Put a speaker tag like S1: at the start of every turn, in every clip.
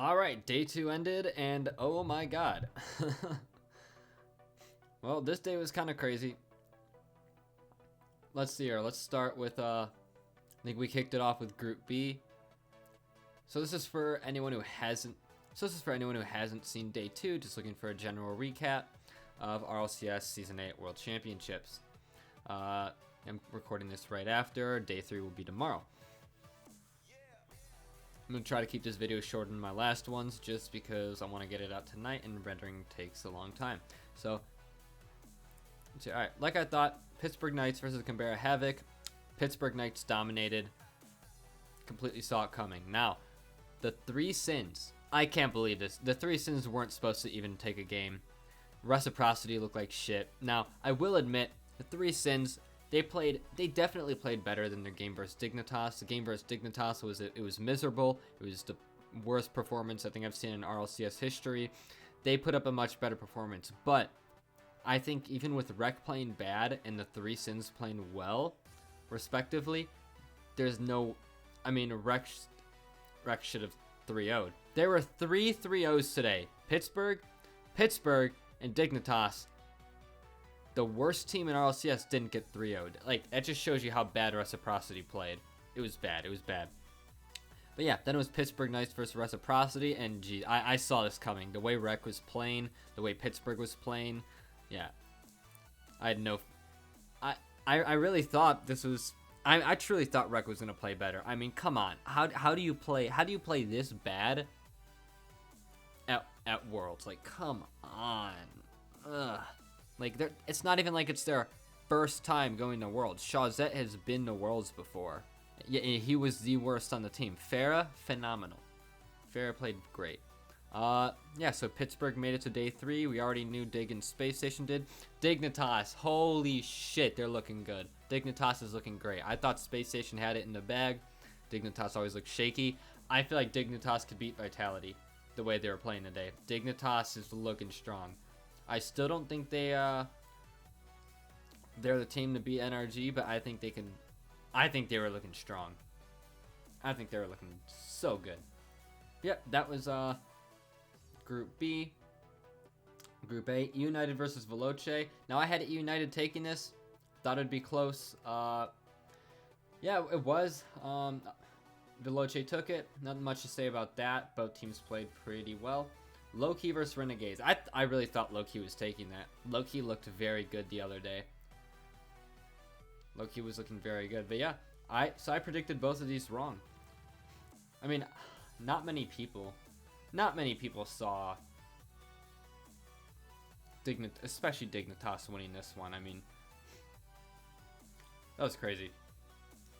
S1: Alright, day 2 ended, and oh my god. Well, this day was kind of crazy. Let's see here. Let's start with, I think we kicked it off with Group B. So this is for anyone who hasn't seen day 2, just looking for a general recap of RLCS Season 8 World Championships. I'm recording this right after. Day 3 will be tomorrow. I'm going to try to keep this video shorter than my last ones just because I want to get it out tonight and rendering takes a long time. So, alright, like I thought, Pittsburgh Knights versus Canberra Havoc. Pittsburgh Knights dominated. Completely saw it coming. Now, the 3 sins. I can't believe this. The 3 sins weren't supposed to even take a game. Reciprocity looked like shit. Now, I will admit, the 3 sins, they definitely played better than their game versus Dignitas. The game versus Dignitas was miserable. It was the worst performance I think I've seen in RLCS history. They put up a much better performance, but I think even with Rec playing bad and the 3 sins playing well, respectively, there's no, I mean, Rec should have 3-0'd. There were 3 3-0s today. Pittsburgh, and Dignitas. The worst team in RLCS didn't get 3-0'd. Like, that just shows you how bad Reciprocity played. It was bad. It was bad. But yeah, then it was Pittsburgh Knights versus Reciprocity, and gee, I saw this coming. The way Rec was playing, the way Pittsburgh was playing, yeah. I had no... I really thought this was... I truly thought Rec was going to play better. I mean, come on. How do you play this bad at Worlds? Like, come on. Ugh. Like, it's not even like it's their first time going to Worlds. Shawzette has been to Worlds before. Yeah, he was the worst on the team. Farah, phenomenal. Farah played great. Yeah, so Pittsburgh made it to day 3. We already knew Dig and Space Station did. Dignitas, holy shit, they're looking good. Dignitas is looking great. I thought Space Station had it in the bag. Dignitas always looks shaky. I feel like Dignitas could beat Vitality the way they were playing today. Dignitas is looking strong. I still don't think they're the team to beat NRG, but I think they can. I think they were looking strong. I think they were looking so good. Yep, that was Group B. Group A, United versus Veloce. Now I had United taking this. Thought it'd be close. Yeah, it was. Veloce took it. Nothing much to say about that. Both teams played pretty well. Low-Key versus Renegades. I really thought Low-Key was taking that. Low-Key looked very good the other day. Low-Key was looking very good. But yeah, so I predicted both of these wrong. I mean, not many people saw especially Dignitas winning this one. I mean, that was crazy.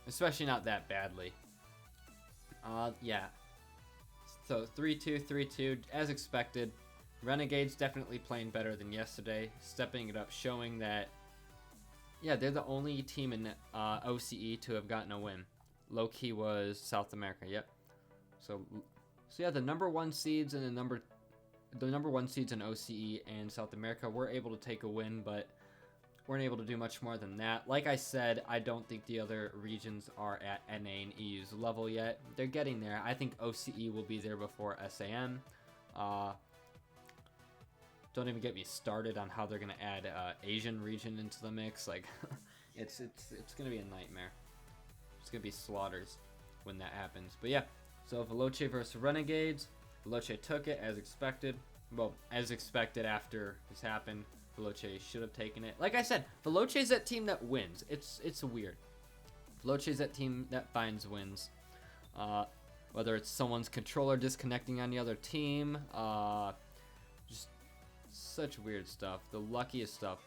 S1: Especially not that badly. Yeah. So 3-2, 3-2, as expected. Renegades definitely playing better than yesterday, stepping it up, showing that, yeah, they're the only team in OCE to have gotten a win. Low-key was South America, yep. So yeah, the number 1 seeds and the number 1 seeds in OCE and South America were able to take a win, but weren't able to do much more than that. Like I said, I don't think the other regions are at NA and EU's level yet. They're getting there. I think OCE will be there before SAM. Don't even get me started on how they're gonna add Asian region into the mix. Like, it's gonna be a nightmare. It's gonna be slaughters when that happens. But yeah, so Veloce versus Renegades. Veloce took it as expected. Well, as expected after this happened. Veloce should have taken it. Like I said, Veloce is that team that wins. It's weird. Veloce is that team that finds wins. Whether it's someone's controller disconnecting on the other team, just such weird stuff. The luckiest stuff.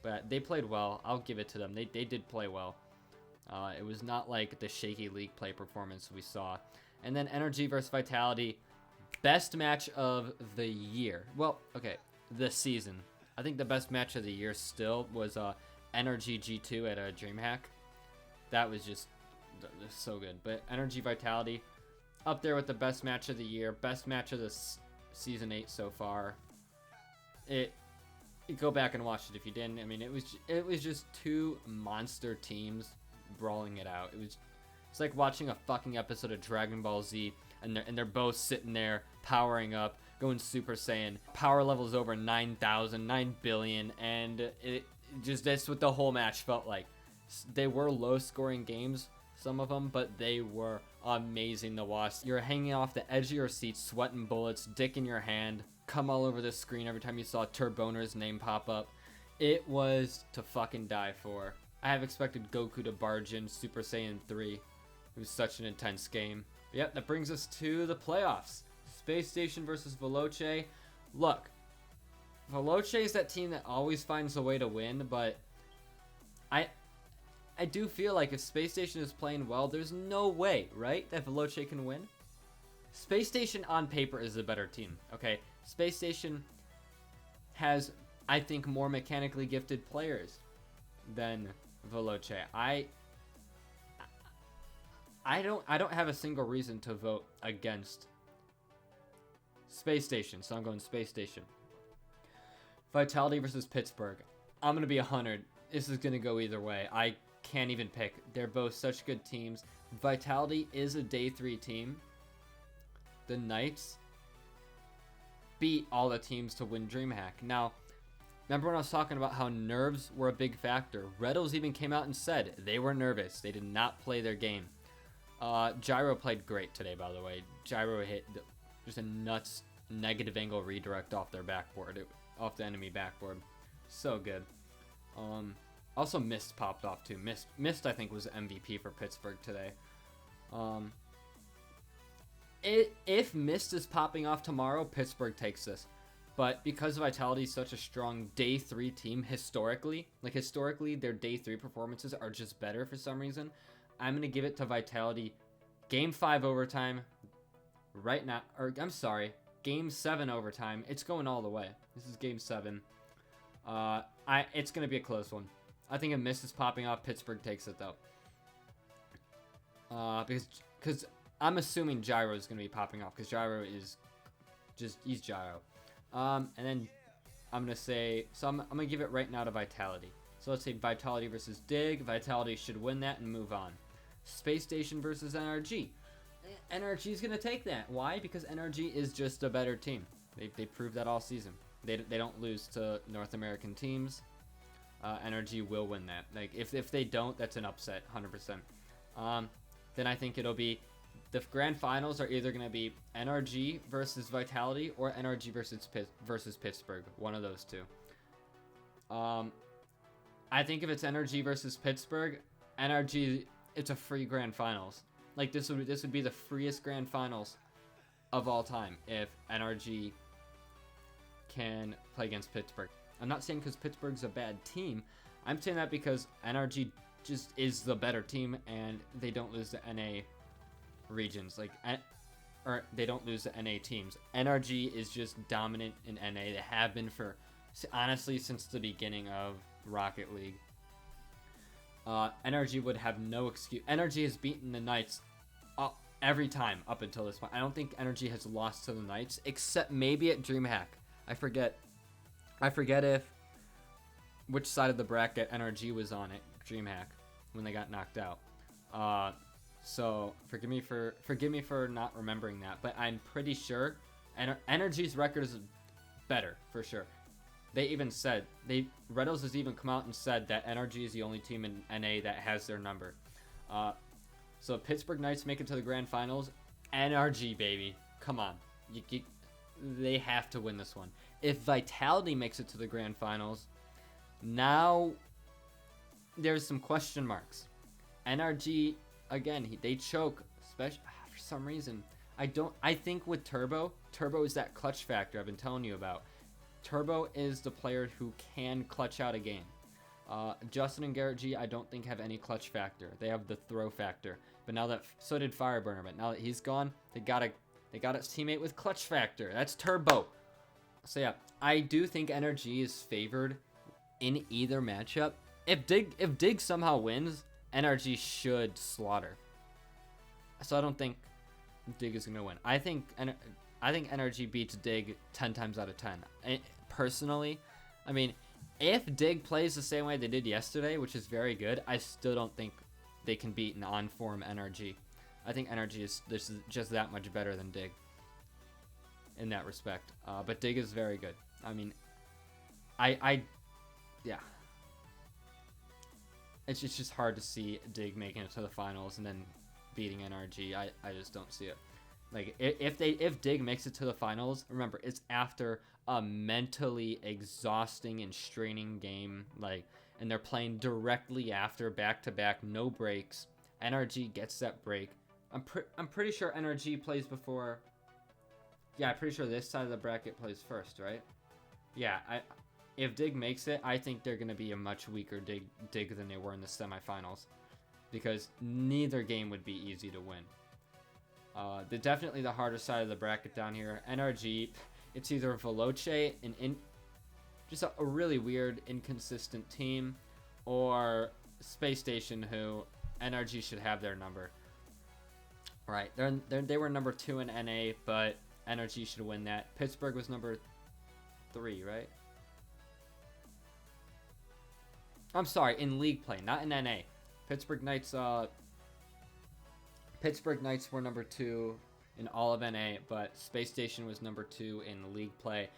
S1: But they played well. I'll give it to them. They did play well. It was not like the shaky league play performance we saw. And then Energy versus Vitality. Best match of the year. Well, okay, the season. I think the best match of the year still was Energy G2 at DreamHack. That was just so good. But Energy Vitality up there with the best match of the year, best match of the season 8 so far. Go back and watch it if you didn't. I mean, it was just 2 monster teams brawling it out. It's like watching a fucking episode of Dragon Ball Z. and they're both sitting there powering up, going Super Saiyan. Power levels over 9,000, 9 billion, and it just, that's what the whole match felt like. They were low-scoring games, some of them, but they were amazing to watch. You're hanging off the edge of your seat, sweating bullets, dick in your hand, come all over the screen every time you saw Turboner's name pop up. It was to fucking die for. I have expected Goku to barge in Super Saiyan 3. It was such an intense game. But yep, that brings us to the playoffs. Space Station versus Veloce. Look, Veloce is that team that always finds a way to win, but I do feel like if Space Station is playing well, there's no way, right, that Veloce can win? Space Station on paper is the better team, okay? Space Station has, I think, more mechanically gifted players than Veloce. I don't have a single reason to vote against Space Station, so I'm going Space Station. Vitality versus Pittsburgh. I'm gonna be 100. This is gonna go either way. I can't even pick. They're both such good teams. Vitality is a day 3 team. The Knights beat all the teams to win DreamHack. Now, remember when I was talking about how nerves were a big factor? Rlcs even came out and said they were nervous. They did not play their game. Gyro played great today, by the way. Gyro hit just a nuts negative angle redirect off their backboard, off the enemy backboard. So good. Also, Mist popped off too. Mist I think was MVP for Pittsburgh today. If Mist is popping off tomorrow, Pittsburgh takes this. But because Vitality is such a strong day 3 team historically, their day 3 performances are just better for some reason. I'm gonna give it to Vitality. Game 5 overtime, right now. Or I'm sorry, Game 7 overtime. It's going all the way. This is Game 7. It's gonna be a close one. I think if Mist is popping off, Pittsburgh takes it though. Because I'm assuming Gyro is gonna be popping off because Gyro is he's Gyro. And then I'm gonna give it right now to Vitality. So let's say Vitality versus Dig. Vitality should win that and move on. Space Station versus NRG. NRG is gonna take that. Why? Because NRG is just a better team. They proved that all season. They don't lose to North American teams. NRG will win that. Like if they don't, that's an upset, 100%. Then I think it'll be the grand finals are either gonna be NRG versus Vitality or NRG versus Pittsburgh. One of those two. I think if it's NRG versus Pittsburgh, NRG, it's a free grand finals. Like this would be the freest grand finals of all time if NRG can play against Pittsburgh. I'm not saying because Pittsburgh's a bad team. I'm saying that because NRG just is the better team and they don't lose to NA regions. Or they don't lose to NA teams. NRG is just dominant in NA. They have been for, honestly, since the beginning of Rocket League. NRG would have no excuse. NRG has beaten the Knights every time up until this point. I don't think NRG has lost to the Knights, except maybe at DreamHack. I forget which side of the bracket NRG was on at DreamHack when they got knocked out. So forgive me for not remembering that, but I'm pretty sure NRG's record is better for sure. They even said Rlcs has even come out and said that NRG is the only team in NA that has their number. So Pittsburgh Knights make it to the grand finals. NRG, baby, come on, they have to win this one. If Vitality makes it to the grand finals, now there's some question marks. NRG again, they choke, especially for some reason. I think with Turbo is that clutch factor I've been telling you about. Turbo is the player who can clutch out a game. Justin and Garrett G, I don't think have any clutch factor. They have the throw factor. But now that so did Fireburner. But now that he's gone, they got a teammate with clutch factor. That's Turbo. So yeah, I do think NRG is favored in either matchup. If Dig somehow wins, NRG should slaughter. So I don't think Dig is gonna win. I think NRG beats Dig 10 times out of 10. Personally, I mean, if Dig plays the same way they did yesterday, which is very good, I still don't think they can beat an on-form NRG. I think Energy is just that much better than Dig in that respect. But Dig is very good. I mean, yeah. It's just hard to see Dig making it to the finals and then beating NRG. I just don't see it. Like, if Dig makes it to the finals, remember, it's after a mentally exhausting and straining game, like, and they're playing directly after, back-to-back, no breaks. NRG gets that break. I'm pretty sure NRG plays before. Yeah, I'm pretty sure this side of the bracket plays first, right? Yeah, if Dig makes it, I think they're going to be a much weaker Dig than they were in the semifinals, because neither game would be easy to win. They're definitely the harder side of the bracket down here. NRG, it's either Veloce, just a really weird, inconsistent team, or Space Station, who NRG should have their number. Right, they were number 2 in NA, but NRG should win that. Pittsburgh was number 3, right? I'm sorry, in league play, not in NA. Pittsburgh Knights were number 2 in all of NA, but Space Station was number 2 in league play.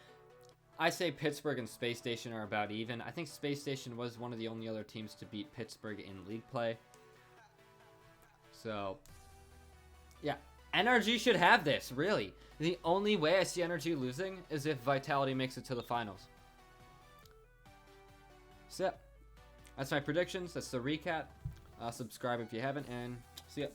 S1: I say Pittsburgh and Space Station are about even. I think Space Station was one of the only other teams to beat Pittsburgh in league play. So, yeah. NRG should have this, really. The only way I see NRG losing is if Vitality makes it to the finals. So, that's my predictions. That's the recap. Subscribe if you haven't, and see ya.